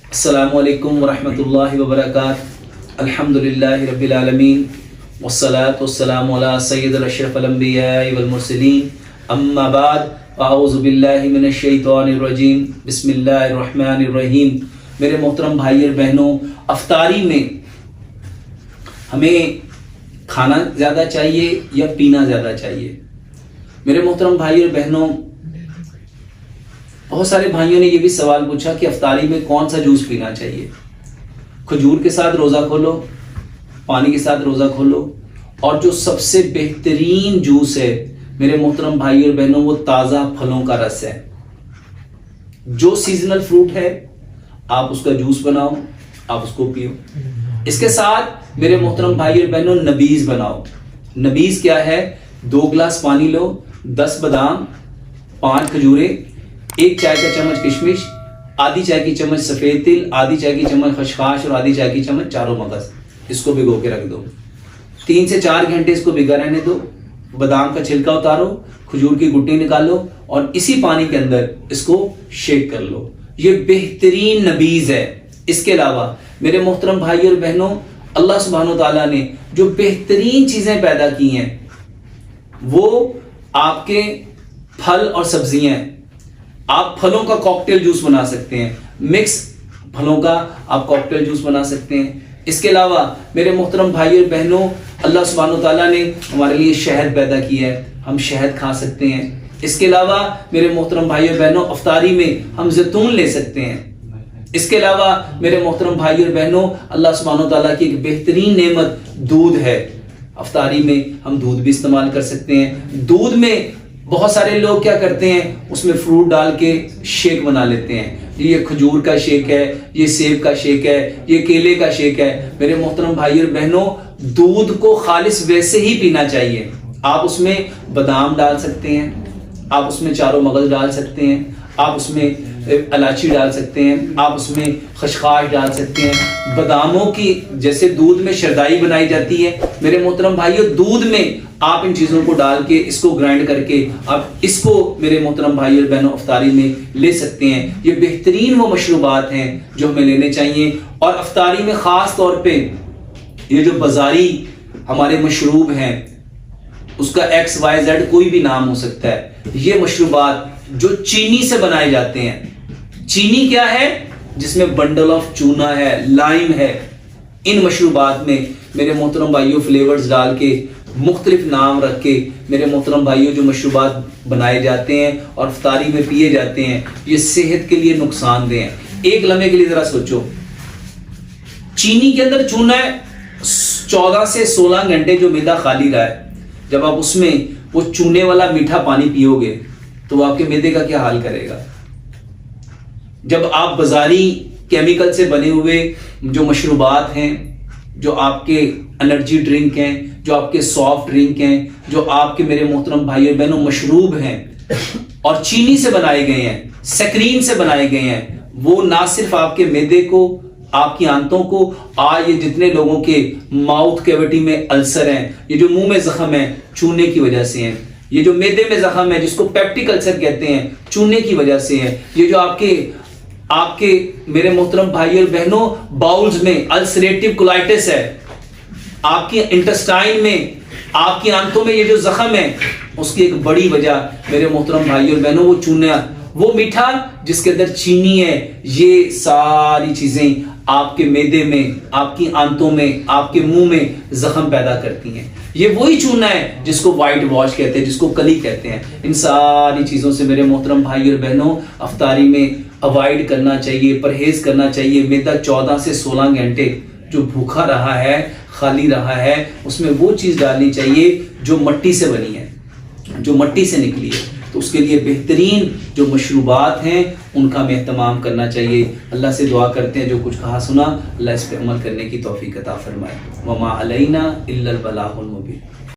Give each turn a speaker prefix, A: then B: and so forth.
A: अस्सलामुअलैकुम वरहमतुल्लाहि वबरकातुहू। अल्हम्दुलिल्लाहि रब्बिल आलमीन वस्सलातु वस्सलामु अला सय्यिदिल अशरफिल अंबियाइ वल मुरसलीन अम्मा बाद अऊज़ु बिल्लाहि मिनश शैतानिर रजीम बिस्मिल्लाहिर रहमानिर रहीम। मेरे मोहतरम भाई और बहनों, अफ्तारी में हमें खाना ज़्यादा चाहिए या पीना ज़्यादा चाहिए? मेरे मोहतरम भाई और बहनों, बहुत सारे भाइयों ने यह भी सवाल पूछा कि अफ्तारी में कौन सा जूस पीना चाहिए। खजूर के साथ रोज़ा खोलो, पानी के साथ रोज़ा खोलो, और जो सबसे बेहतरीन जूस है मेरे मोहतरम भाई और बहनों, वो ताज़ा फलों का रस है। जो सीजनल फ्रूट है आप उसका जूस बनाओ, आप उसको पियो। इसके साथ मेरे मोहतरम भाई और बहनों, नबीज बनाओ। नबीज क्या है? 2 गिलास पानी लो, 10 बादाम, 5 खजूरें, 1 चाय का चम्मच किशमिश, आधी चाय की चम्मच सफेद तिल, आधी चाय की चम्मच खसखस और आधी चाय की चम्मच चारों मगज। इसको भिगो के रख दो। 3 से 4 घंटे इसको भिगा रहने दो। बादाम का छिलका उतारो, खजूर की गुट्टी निकालो और इसी पानी के अंदर इसको शेक कर लो। ये बेहतरीन नबीज है। इसके अलावा मेरे मोहतरम भाई और बहनों, अल्लाह सुब्हानो ताला ने जो बेहतरीन चीजें पैदा की हैं वो आपके फल और सब्जियां हैं। आप फलों का कॉकटेल जूस बना सकते हैं, मिक्स फलों का आप कॉकटेल जूस बना सकते हैं। इसके अलावा मेरे मोहतरम भाई और बहनों, अल्लाह सुब्हानो ताला ने हमारे लिए शहद पैदा किया है, हम शहद खा सकते हैं। इसके अलावा मेरे मोहतरम भाई और बहनों, अफ्तारी में हम जैतून ले सकते हैं। इसके अलावा मेरे मोहतरम भाई और बहनों, अल्लाह सुब्हानो ताला की एक बेहतरीन नेमत दूध है। अफ्तारी में हम दूध भी इस्तेमाल कर सकते हैं। दूध में बहुत सारे लोग क्या करते हैं, उसमें फ्रूट डाल के शेक बना लेते हैं। ये खजूर का शेक है, ये सेब का शेक है, ये केले का शेक है। मेरे मोहतरम भाई और बहनों, दूध को खालिस वैसे ही पीना चाहिए। आप उसमें बादाम डाल सकते हैं, आप उसमें चारों मगज डाल सकते हैं, आप उसमें इलायची डाल सकते हैं, आप उसमें खसखस डाल सकते हैं। बादामों की जैसे दूध में शरदाई बनाई जाती है, मेरे मोहतरम भाइयों, दूध में आप इन चीज़ों को डाल के इसको ग्राइंड करके आप इसको मेरे मोहतरम भाई और बहनों अफ्तारी में ले सकते हैं। ये बेहतरीन वो मशरूबात हैं जो हमें लेने चाहिए। और अफ्तारी में ख़ास तौर पे ये जो बाजारी हमारे मशरूब हैं, उसका XYZ कोई भी नाम हो सकता है। ये मशरूबात जो चीनी से बनाए जाते हैं, चीनी क्या है? जिसमें बंडल ऑफ चूना है, लाइम है। इन मशरूबात में मेरे मोहतरम भाइयों फ्लेवर्स डाल के, मुख्तलिफ नाम रख के मेरे मोहतरम भाइयों जो मशरूबात बनाए जाते हैं और अफ्तारी में पिए जाते हैं, ये सेहत के लिए नुकसानदेह हैं। एक लम्हे के लिए जरा सोचो, चीनी के अंदर चूना है। 14 से 16 घंटे जो मैदा खाली रहा है, जब आप उसमें वो चूने वाला मीठा पानी पियोगे तो वो आपके मैदे का क्या हाल करेगा। जब आप बाजारी केमिकल से बने हुए जो मशरूबात हैं, जो आपके एनर्जी ड्रिंक हैं, जो आपके सॉफ्ट ड्रिंक हैं, जो आपके मेरे मोहतरम भाई और बहनों मशरूब हैं और चीनी से बनाए गए हैं, सक्रीन से बनाए गए हैं, वो ना सिर्फ आपके मैदे को, आपकी आंतों को, आज ये जितने लोगों के माउथ कैविटी में अल्सर हैं, ये जो मुंह में जख्म है, चूने की वजह से हैं। ये जो मैदे में जख्म है जिसको पेप्टिक अल्सर कहते हैं, चूने की वजह से है। ये जो आपके मेरे मोहतरम भाई और बहनों बाउल्स में अल्सरेटिव कोलाइटिस है, आपकी इंटेस्टाइन में, आपकी आंतों में ये जो जख्म है, उसकी एक बड़ी वजह मेरे मोहतरम भाई और बहनों वो चूना, वो मीठा जिसके अंदर चीनी है। ये सारी चीजें आपके मैदे में, आपकी आंतों में, आपके मुंह में जख्म पैदा करती हैं। ये वही चूना है जिसको व्हाइट वॉश कहते हैं, जिसको कली कहते हैं। इन सारी चीजों से मेरे मोहतरम भाई और बहनों अफ्तारी में अवॉइड करना चाहिए, परहेज करना चाहिए। मैदा 14 से 16 घंटे जो भूखा रहा है, खाली रहा है, उसमें वो चीज डालनी चाहिए जो मट्टी से बनी है, जो मट्टी से निकली है। तो उसके लिए बेहतरीन जो मशरूबात हैं उनका हमें एहतमाम करना चाहिए। अल्लाह से दुआ करते हैं जो कुछ कहा सुना अल्लाह इस पर अमल करने की तौफीक अता फरमाए। वमा अलैना इल्लल बलागुल मुबीन।